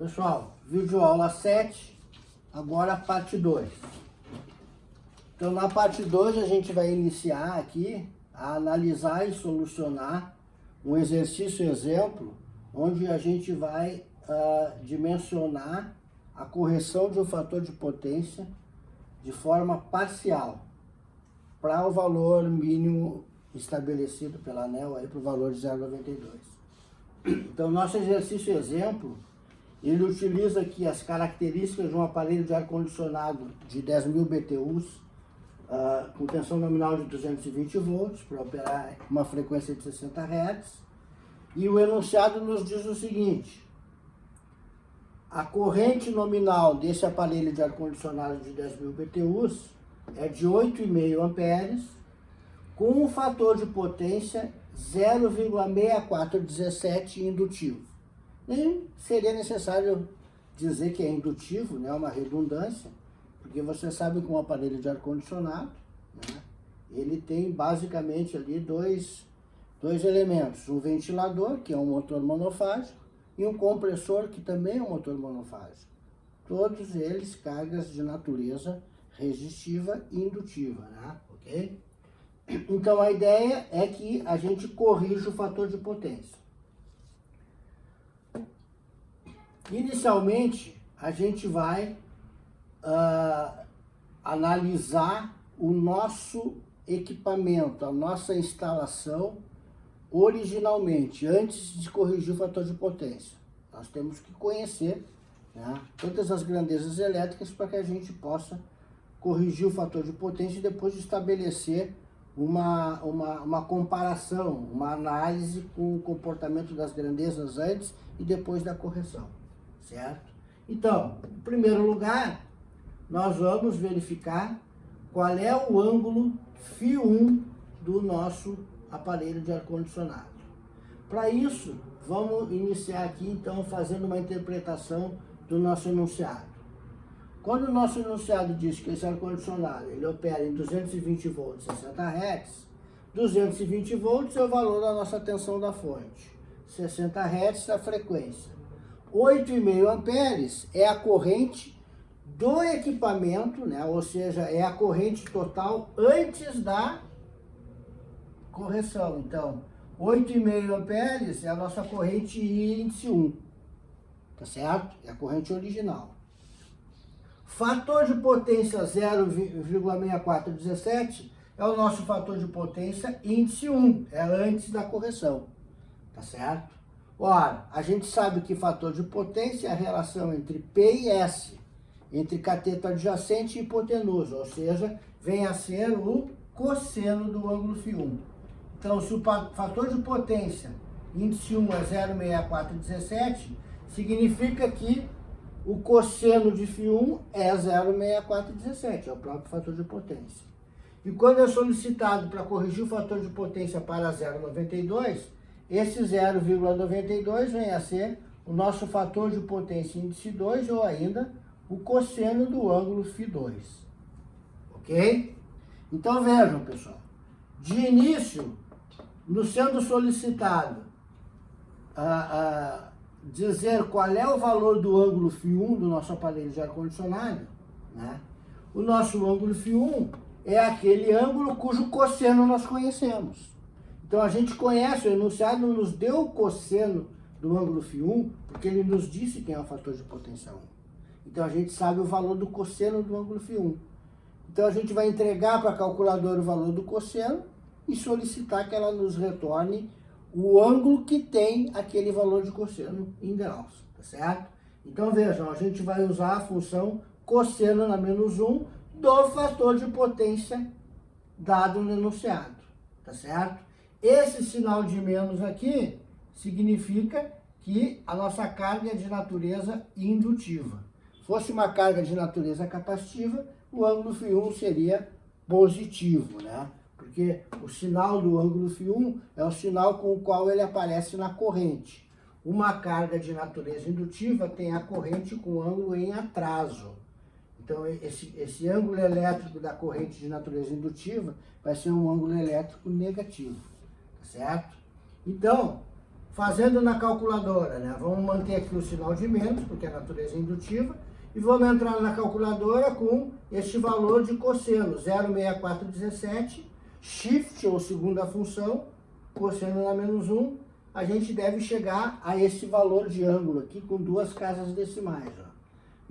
Pessoal, vídeo aula 7, agora parte 2. Então, na parte 2, a gente vai iniciar aqui a analisar e solucionar um exercício exemplo, onde a gente vai dimensionar a correção de um fator de potência de forma parcial para o valor mínimo estabelecido pela ANEEL para o valor de 0,92. Então, nosso exercício exemplo, ele utiliza aqui as características de um aparelho de ar-condicionado de 10.000 BTUs, com tensão nominal de 220 volts, para operar uma frequência de 60 Hz. E o enunciado nos diz o seguinte: a corrente nominal desse aparelho de ar-condicionado de 10.000 BTUs é de 8,5 amperes, com um fator de potência 0,6417 indutivo. Nem seria necessário dizer que é indutivo, né? Uma redundância, porque você sabe que um aparelho de ar-condicionado, né, ele tem basicamente ali dois elementos: um ventilador, que é um motor monofásico, e um compressor, que também é um motor monofásico. Todos eles cargas de natureza resistiva e indutiva, né? Ok? Então, a ideia é que a gente corrija o fator de potência. Inicialmente, a gente vai analisar o nosso equipamento, a nossa instalação originalmente, antes de corrigir o fator de potência. Nós temos que conhecer, né, todas as grandezas elétricas para que a gente possa corrigir o fator de potência e depois estabelecer uma comparação, uma análise com o comportamento das grandezas antes e depois da correção, certo? Então, em primeiro lugar, nós vamos verificar qual é o ângulo φ1 do nosso aparelho de ar-condicionado. Para isso, vamos iniciar aqui, então, fazendo uma interpretação do nosso enunciado. Quando o nosso enunciado diz que esse ar-condicionado ele opera em 220 volts, 60 Hz, 220 volts é o valor da nossa tensão da fonte, 60 Hz é a frequência. 8,5 amperes é a corrente do equipamento, né? Ou seja, é a corrente total antes da correção. Então, 8,5 amperes é a nossa corrente índice 1, tá certo? É a corrente original. Fator de potência 0,6417 é o nosso fator de potência índice 1, é antes da correção, tá certo? Ora, a gente sabe que fator de potência é a relação entre P e S, entre cateto adjacente e hipotenusa, ou seja, vem a ser o cosseno do ângulo φ1. Então, se o fator de potência índice 1 é 0,6417, significa que o cosseno de φ1 é 0,6417, é o próprio fator de potência. E quando é solicitado para corrigir o fator de potência para 0,92, esse 0,92 vem a ser o nosso fator de potência índice 2, ou ainda o cosseno do ângulo φ2. Ok? Então vejam, pessoal, de início, nos sendo solicitado dizer qual é o valor do ângulo φ1 do nosso aparelho de ar-condicionado, né? O nosso ângulo φ1 é aquele ângulo cujo cosseno nós conhecemos. Então, a gente conhece, o enunciado nos deu o cosseno do ângulo φ1, porque ele nos disse quem é o fator de potência 1. Então, a gente sabe o valor do cosseno do ângulo φ1. Então, a gente vai entregar para a calculadora o valor do cosseno e solicitar que ela nos retorne o ângulo que tem aquele valor de cosseno em graus, tá certo? Então, vejam, a gente vai usar a função cosseno na menos 1 do fator de potência dado no enunciado, tá certo? Esse sinal de menos aqui significa que a nossa carga é de natureza indutiva. Fosse uma carga de natureza capacitiva, o ângulo φ1 seria positivo, né? Porque o sinal do ângulo φ1 é o sinal com o qual ele aparece na corrente. Uma carga de natureza indutiva tem a corrente com ângulo em atraso. Então, esse ângulo elétrico da corrente de natureza indutiva vai ser um ângulo elétrico negativo, tá certo? Então, fazendo na calculadora, né? Vamos manter aqui o sinal de menos, porque é natureza indutiva, e vamos entrar na calculadora com este valor de cosseno, 0,6417, shift, ou segunda função, cosseno na menos 1, a gente deve chegar a esse valor de ângulo aqui com duas casas decimais, ó.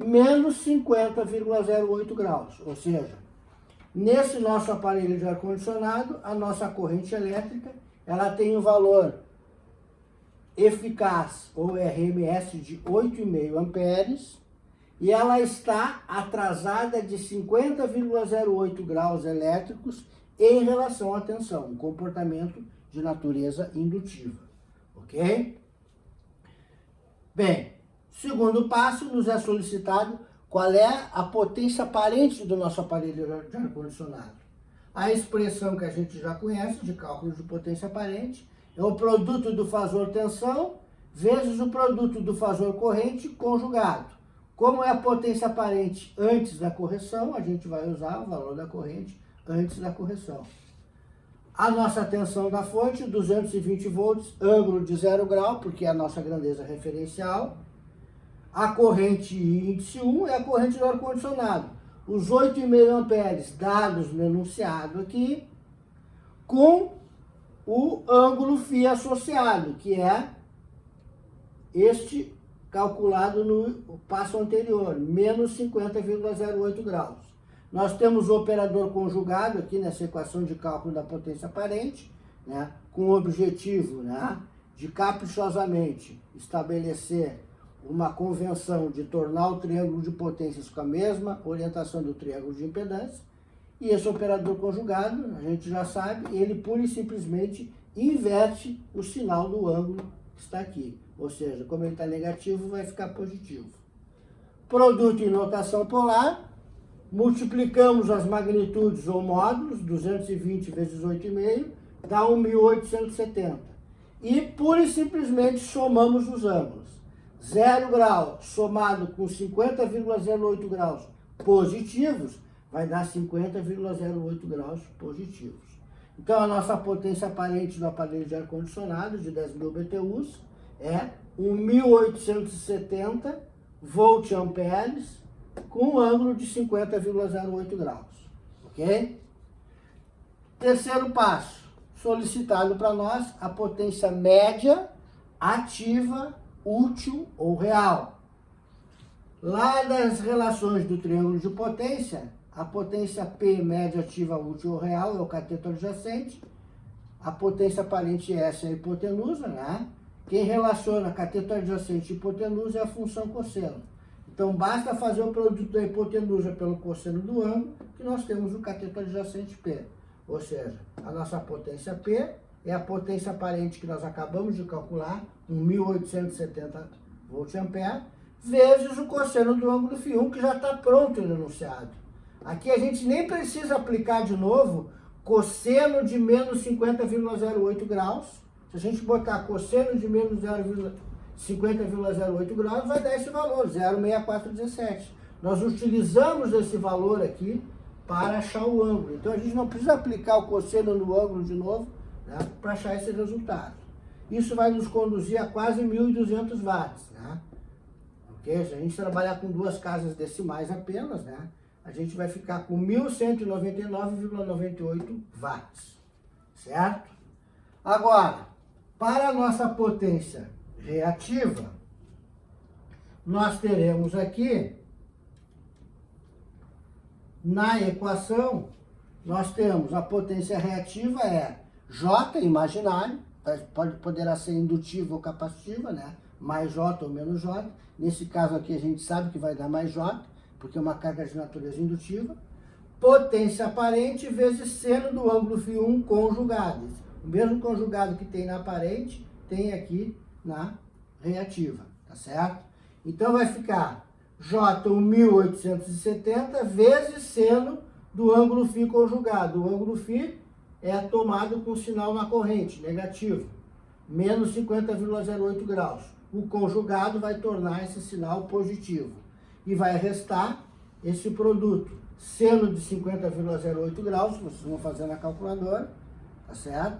Menos 50,08 graus, ou seja, nesse nosso aparelho de ar-condicionado, a nossa corrente elétrica, ela tem um valor eficaz, ou RMS, de 8,5 amperes, e ela está atrasada de 50,08 graus elétricos em relação à tensão, um comportamento de natureza indutiva, ok? Bem, segundo passo, nos é solicitado qual é a potência aparente do nosso aparelho de ar-condicionado. A expressão que a gente já conhece, de cálculo de potência aparente, é o produto do fasor tensão vezes o produto do fasor corrente conjugado. Como é a potência aparente antes da correção, a gente vai usar o valor da corrente antes da correção. A nossa tensão da fonte, 220 volts, ângulo de 0 grau, porque é a nossa grandeza referencial. A corrente índice 1 é a corrente do ar-condicionado. Os 8,5 amperes dados no enunciado aqui, com o ângulo φ associado, que é este calculado no passo anterior, menos 50,08 graus. Nós temos o operador conjugado aqui nessa equação de cálculo da potência aparente, né, com o objetivo, né, de caprichosamente estabelecer uma convenção de tornar o triângulo de potências com a mesma orientação do triângulo de impedância. E esse operador conjugado, a gente já sabe, ele pura e simplesmente inverte o sinal do ângulo que está aqui. Ou seja, como ele está negativo, vai ficar positivo. Produto em notação polar, multiplicamos as magnitudes ou módulos, 220 vezes 8,5, dá 1.870. E pura e simplesmente somamos os ângulos. 0 grau somado com 50,08 graus positivos, vai dar 50,08 graus positivos. Então, a nossa potência aparente do aparelho de ar-condicionado, de 10.000 BTUs, é 1.870 volt-amperes com um ângulo de 50,08 graus. Ok? Terceiro passo, solicitado para nós a potência média, ativa, útil ou real. Lá das relações do triângulo de potência, a potência P, média, ativa, útil ou real, é o cateto adjacente. A potência aparente S é a hipotenusa, né? Quem relaciona cateto adjacente e hipotenusa é a função cosseno. Então, basta fazer o produto da hipotenusa pelo cosseno do ângulo, que nós temos o cateto adjacente P. Ou seja, a nossa potência P é a potência aparente que nós acabamos de calcular, 1.870 volt-ampere, vezes o cosseno do ângulo φ1, que já está pronto no enunciado. Aqui a gente nem precisa aplicar de novo cosseno de menos 50,08 graus. Se a gente botar cosseno de menos 50,08 graus, vai dar esse valor, 0,6417. Nós utilizamos esse valor aqui para achar o ângulo. Então, a gente não precisa aplicar o cosseno no ângulo de novo, né, para achar esse resultado. Isso vai nos conduzir a quase 1.200 watts. Né? Okay? Se a gente trabalhar com duas casas decimais apenas, né, a gente vai ficar com 1.199,98 watts. Certo? Agora, para a nossa potência reativa, nós teremos aqui, na equação, nós temos a potência reativa é J, imaginário, poderá ser indutiva ou capacitiva, né? Mais J ou menos J. Nesse caso aqui a gente sabe que vai dar mais J, porque é uma carga de natureza indutiva. Potência aparente vezes seno do ângulo φ1 conjugado. O mesmo conjugado que tem na aparente, tem aqui na reativa, tá certo? Então vai ficar J 1.870 vezes seno do ângulo φ conjugado. O ângulo φ é tomado com sinal na corrente, negativo, menos 50,08 graus. O conjugado vai tornar esse sinal positivo. E vai restar esse produto, seno de 50,08 graus, vocês vão fazer na calculadora, tá certo?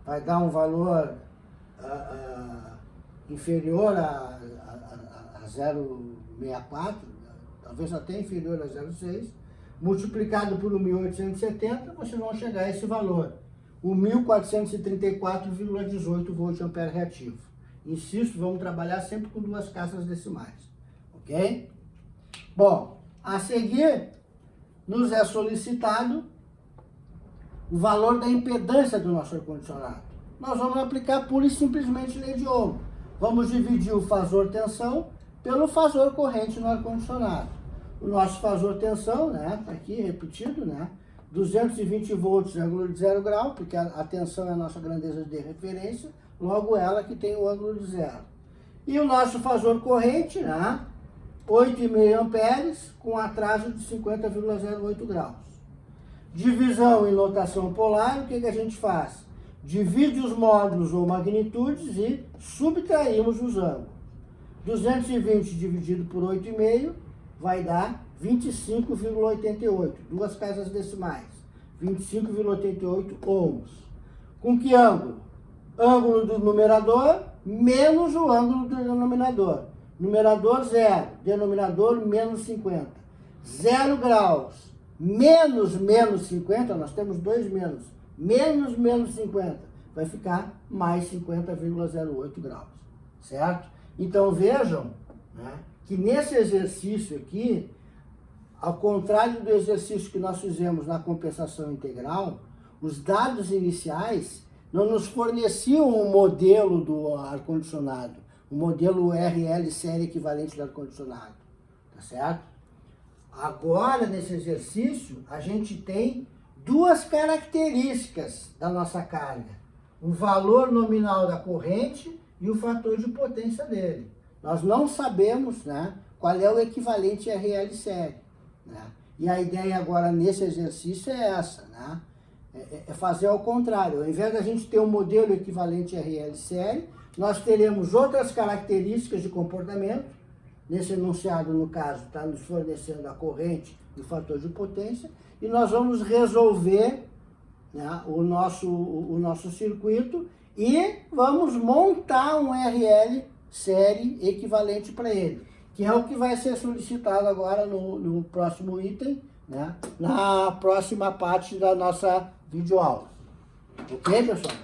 Vai dar um valor inferior a 0,64, talvez até inferior a 0,6, multiplicado por 1.870, vocês vão chegar a esse valor, o 1.434,18 volt-ampere reativo. Insisto, vamos trabalhar sempre com duas casas decimais, ok? Bom, a seguir, nos é solicitado o valor da impedância do nosso ar-condicionado. Nós vamos aplicar pura e simplesmente lei de Ohm. Vamos dividir o fasor tensão pelo fasor corrente no ar-condicionado. O nosso fasor tensão, né, tá aqui repetido, né, 220 volts, ângulo de 0 grau, porque a tensão é a nossa grandeza de referência, logo ela que tem o ângulo de 0. E o nosso fasor corrente, né, 8,5 amperes, com atraso de 50,08 graus. Divisão em notação polar, o que a gente faz? Divide os módulos ou magnitudes e subtraímos os ângulos. 220 dividido por 8,5 vai dar 25,88, duas casas decimais, 25,88 ohms. Com que ângulo? Ângulo do numerador menos o ângulo do denominador. Numerador 0, denominador menos 50. 0 graus menos menos 50, nós temos dois menos, menos 50, vai ficar mais 50,08 graus, certo? Então vejam, né, que nesse exercício aqui, ao contrário do exercício que nós fizemos na compensação integral, os dados iniciais não nos forneciam um modelo do ar-condicionado, o modelo RL série equivalente do ar-condicionado, tá certo? Agora, nesse exercício, a gente tem duas características da nossa carga. O valor nominal da corrente e o fator de potência dele. Nós não sabemos, né, qual é o equivalente RL série. Né? E a ideia agora nesse exercício é essa, né? É fazer ao contrário. Ao invés da gente ter um modelo equivalente RL série, nós teremos outras características de comportamento. Nesse enunciado, no caso, está nos fornecendo a corrente e o fator de potência, e nós vamos resolver, né, o nosso circuito e vamos montar um RL série equivalente para ele, que é o que vai ser solicitado agora no próximo item, né, na próxima parte da nossa videoaula. Ok, pessoal?